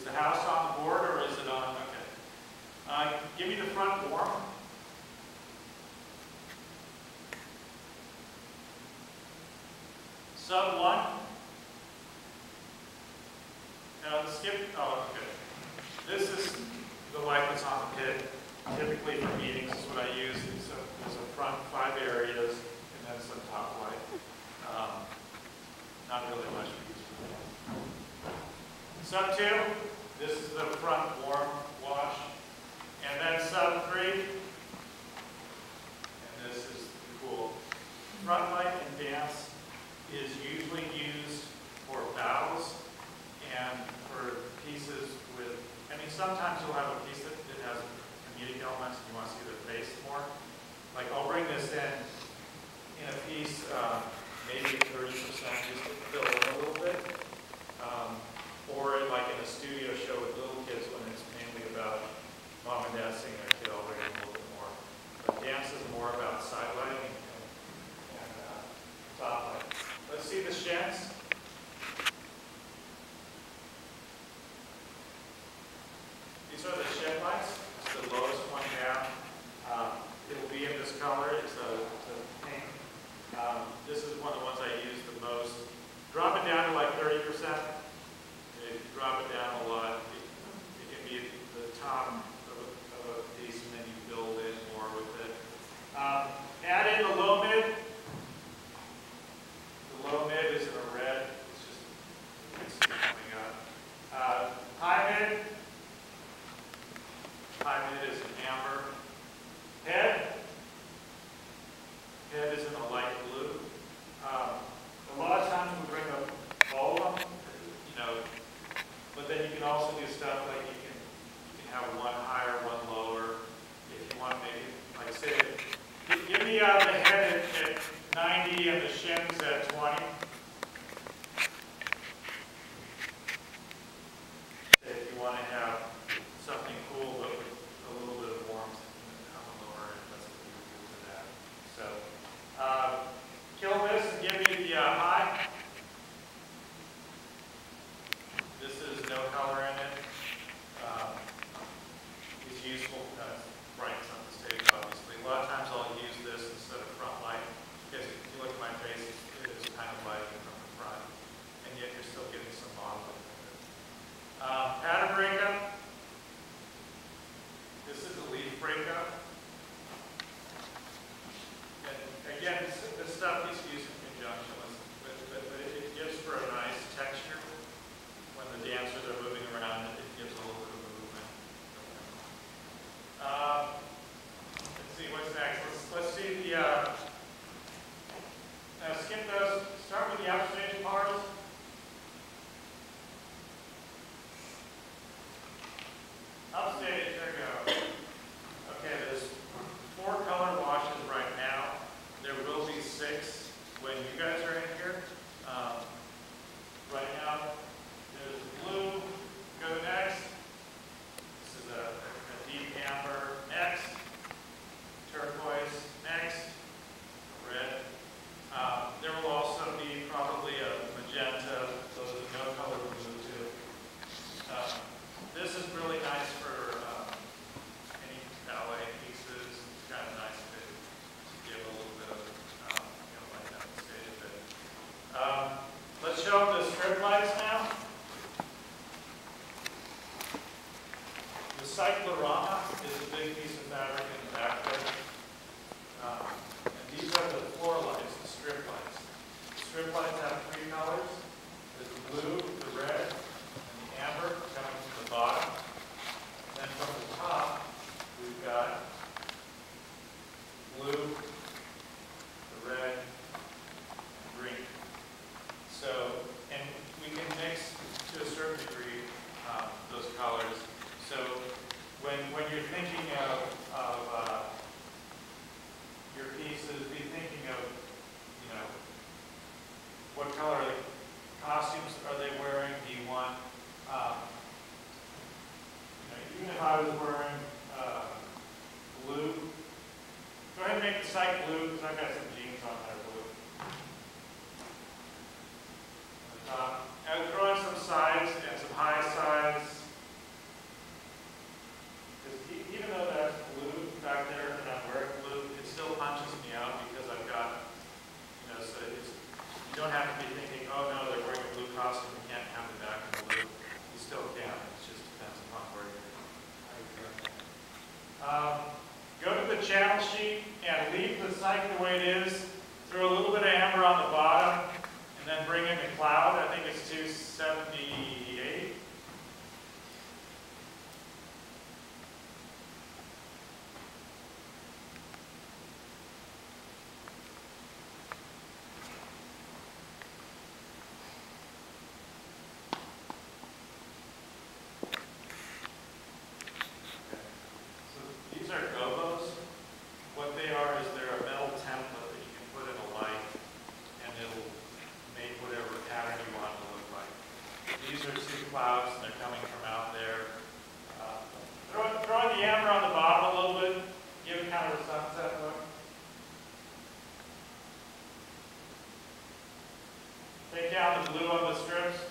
the house on the board or is it on? Okay. Give me the front warm. Sub 1. Now skip, oh, okay. This is the light that's on the pit. Typically for meetings is what I use. There's a front 5 areas and then some top light. Not really much use. Sub 2, this is the front warm wash. And then sub 3, and this is the cool. Front light and dance is usually used for bows and for pieces with, I mean, sometimes you'll have a piece that has comedic elements and you want to see their face more. Like I'll bring this in a piece, maybe 30% just to fill in a little bit. Or like in a studio show with little kids when it's mainly about mom and dad seeing their kid, I'll bring in a little bit more. But dance is more about side lighting and top lighting. Let's see the shins. These are the shin lights. It's the lowest one down. It will be in this color. It's a pink. This is one of the ones I use the most. Drop it down to like 30%. If you drop it down a lot, it can be the top of a piece, and then you build in more with it. Add in the low mid. The low mid is in a red. It's just, you can see it coming up. High mid. High mid is an amber. Head. Head is in a light blue. A lot of times we bring up all of them, you know, but then you can also do stuff like you can have one higher, one lower, if you want maybe, like say, give me the head at 90 and the shins at 20. If you want to have something cool but with a little bit of warmth on the lower end, that's what you would do for that. So, kill this and give me the high. This is no color in it. It's useful because it brightens up the stage, obviously. A lot of times I'll use this instead of front light because if you look at my face, it is kind of lighting from the front, and yet you're still getting some modeling with it. Pattern breakup. This is a leaf breakup. And again, this stuff is used in conjunction with but it gives for a nice texture. When the dancers are moving around, it gives a little bit of movement. Let's see what's next. Let's see the. Now skip those. Start with the upstage parts. Upstage. There we go. Okay, there's 4 color washes right now. There will be 6 when you guys are in here. Right now. There's blue, go next. This is a deep amber, next. Turquoise, next. Red. There will also be probably a magenta, so there's no color blue too. This is really nice for any ballet pieces. It's kind of nice to give a little bit of, light down the stage a bit. Let's show them the strip lights now. The cyclorama is a big piece of fabric in the back there. And these are the floor lights, the strip lights. The strip lights have 3 colors. There's the blue, the red, and the amber coming from the bottom. And then from the top, we've got blue, the red, and green. So, and we can mix to a certain degree those colors. So when you're thinking of your pieces, be thinking of, what color costumes are they wearing? Do you want, even if I was wearing blue, go ahead and make the site blue because I've got some jeans on that are blue. On the top. I was drawing some sides and some high sides. psych the way it is, throw a little bit of amber on the bottom, and then bring in the cloud. I think it's 278. These are gobos. What they are is they're a metal template that you can put in a light, and it'll make whatever pattern you want it to look like. These are two clouds, and they're coming from out there. Throw in the amber on the bottom a little bit, give it kind of a sunset look. Take down the blue on the strips.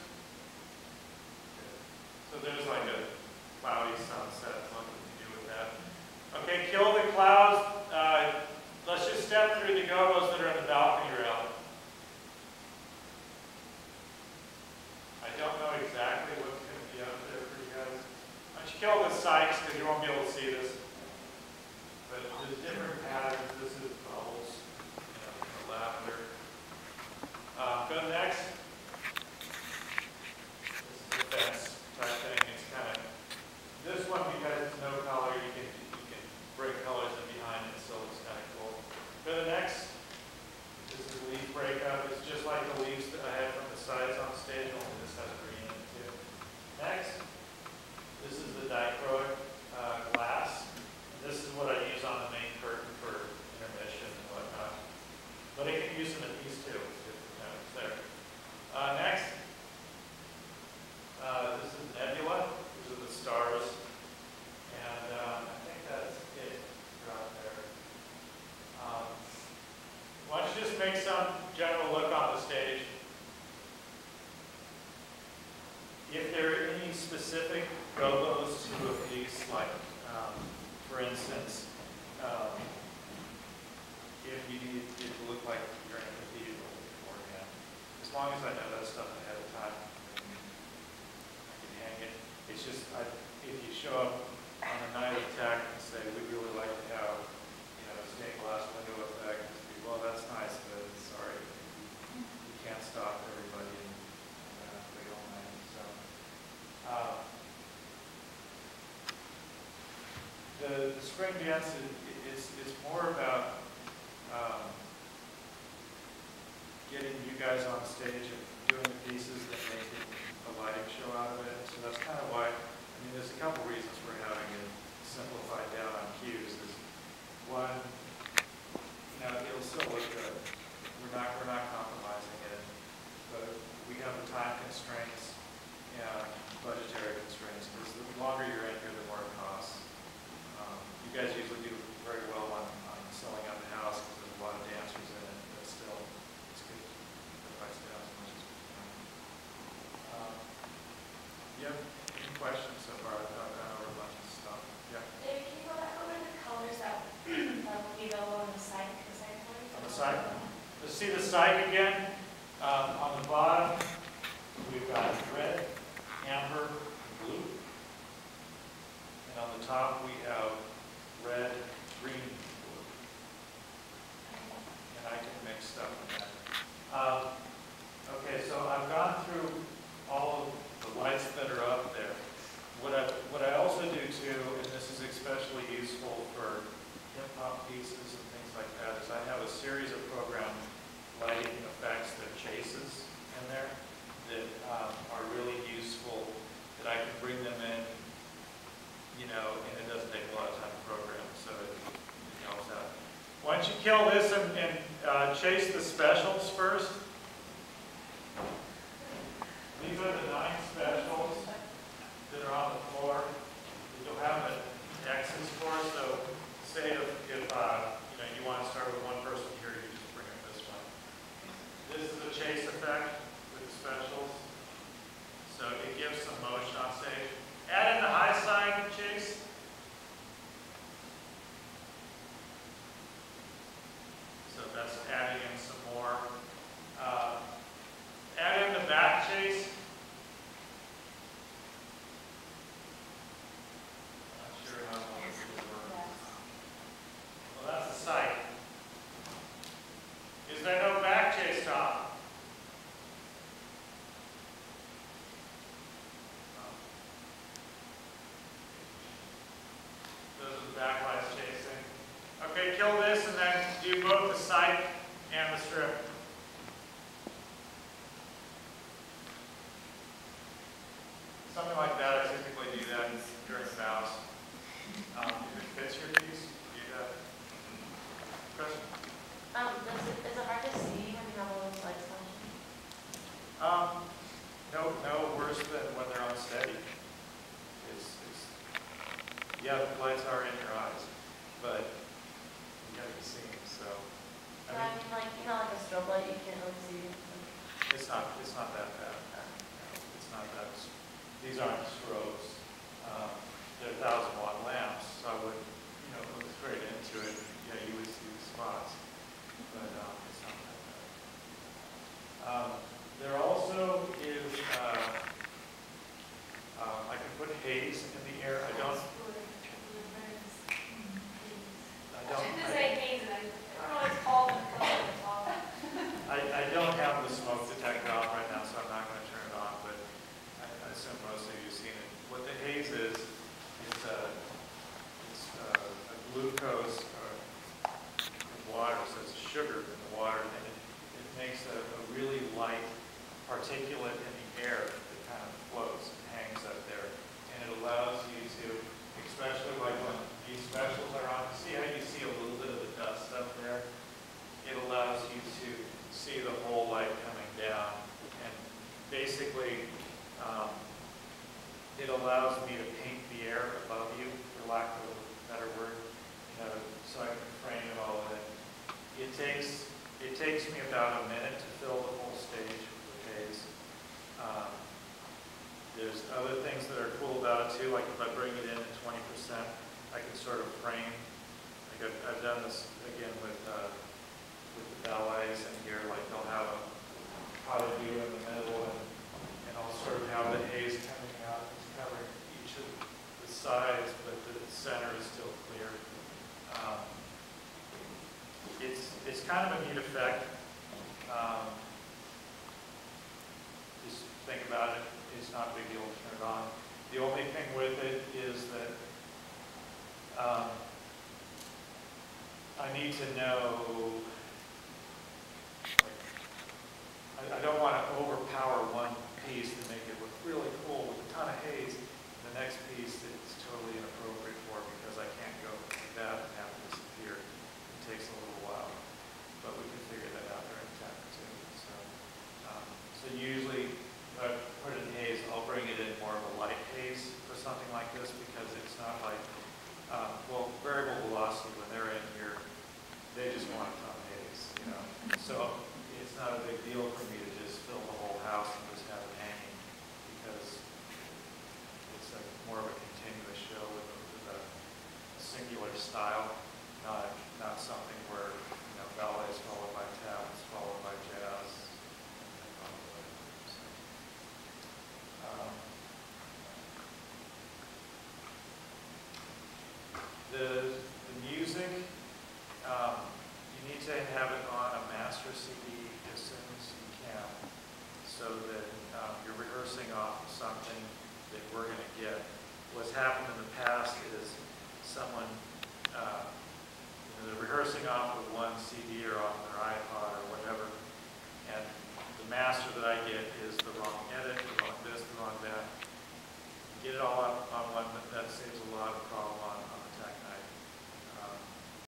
So there's like a cloudy sunset, something to do with that. Okay, kill the clouds. Let's just step through the gobos that are in the balcony rail. I don't know exactly what's going to be up there for you guys. Why don't you kill the sykes because you won't be able to see this. But there's different patterns. This is bubbles, the lavender. Go next. This is the fence type thing. It's kind of, this one because it's no color, you can break colors in behind it, so it's kind of cool. Go to the next. This is leaf breakup. It's just like the leaves that I had from the sides on stage, only this has green in it too. Next, this is the dichroic glass. This is what I use on the main curtain for intermission and whatnot. But it can use in a piece too, if it's there. Next, this is nebula. These are the stars. And I think that's it out there. Why don't you just make some general look on the stage? If there are any specific gobos to a piece, like, for instance, if you need it to look like you're in a cathedral beforehand, as long as I know that stuff ahead of time, I can hang it. It's just, if you show up on the night of tech and say, we really like to have, a stained glass window effect, well, that's nice, but sorry, you can't stop everybody and wait all night. So, the spring dance is more about getting you guys on stage and doing the pieces that make a lighting show out of it. So that's kind of why, there's a couple reasons we're having it simplified down on cues. Is one, it'll still look good. We're not compromising it, but we have the time constraints and budgetary constraints. Because the longer you're in here, the more it costs. You guys usually do very well on selling out the house because there's a lot of dancers in it, but still, it's good to put the price down as much as we can. You have any questions so far? I've gone over a bunch of stuff. Yeah? Dave, can you go back over the colors that will be available on the site? On the site? Let's see the site again. On the bottom, we've got red, amber, blue. And on the top, we have red, green, blue. And I can mix stuff in that. Okay, so I've gone through all of the lights that are up there. What I also do too, and this is especially useful for hip-hop pieces and things like that, is I have a series of program lighting effects, that chases in there, that are really useful, that I can bring them in, and it doesn't take a lot of time to program, so it helps out. Why don't you kill this and chase the specials first? These are the 9 specials that are on the floor that you'll have an X's for. So say if you want to start with one person here, you just bring up this one. This is a chase effect with the specials. So it gives some motion on stage. Add in the high side chase. So that's adding in some more. something like that, I typically do that during the bows. If it fits your piece, do that. Question? Is it hard to see when you have all those lights flashing? No worse than when they're unsteady. Yeah, the lights are in your eyes, but you gotta be seen, so. I mean, like, you know, like a strobe light, you can't really see. It's not that bad. No, it's not that. These aren't strobes. They're 1,000-watt lamps, so I would, look straight into it. Yeah, you would see the spots, but it's not that bad. There also is, I can put haze in the air. I don't have the smoke detector on right now, so I'm not going to turn it on, but I assume most of you have seen it. What the haze is, it's a glucose in water, so it's a sugar in the water, and it makes a really light particulate in the air that kind of floats and hangs up there. And it allows you to, especially like when these specials are on, see how you see a little bit of the dust up there? It allows you to see the whole light coming down, and basically it allows me to paint the air above you, for lack of a better word, so I can frame it all in. It takes me about a minute to fill the whole stage with haze. There's other things that are cool about it too, like if I bring it in at 20%, I can sort of frame. Like I've done this again with the ballets in here, like they'll have a pot of view in the middle, and I'll sort of have the haze coming out. It's covering each of the sides, but the center is still clear. It's kind of a neat effect. Just think about it. It's not a big deal to turn it on. The only thing with it is that I need to know. I don't want to overpower one piece and make it look really cool with a ton of haze. The next piece it's totally inappropriate for because I can't go like that and have it disappear. It takes a little while, but we can figure that out during time too. So usually if I put it in haze, I'll bring it in more of a light haze for something like this because it's not like, variable velocity when they're in here, they just want a ton of haze, So it's not a big deal for me to just fill the whole house and just have it hanging because it's more of a continuous show with a singular style, not something where ballet is followed by tap, it's followed by jazz. The music, you need to have it on a master CD as soon as you can so that you're rehearsing off of something that we're going to get. What's happened in the past is someone, they're rehearsing off of one CD or off their iPod or whatever, and the master that I get is the wrong edit, the wrong this, the wrong that. Get it all up on one, that saves a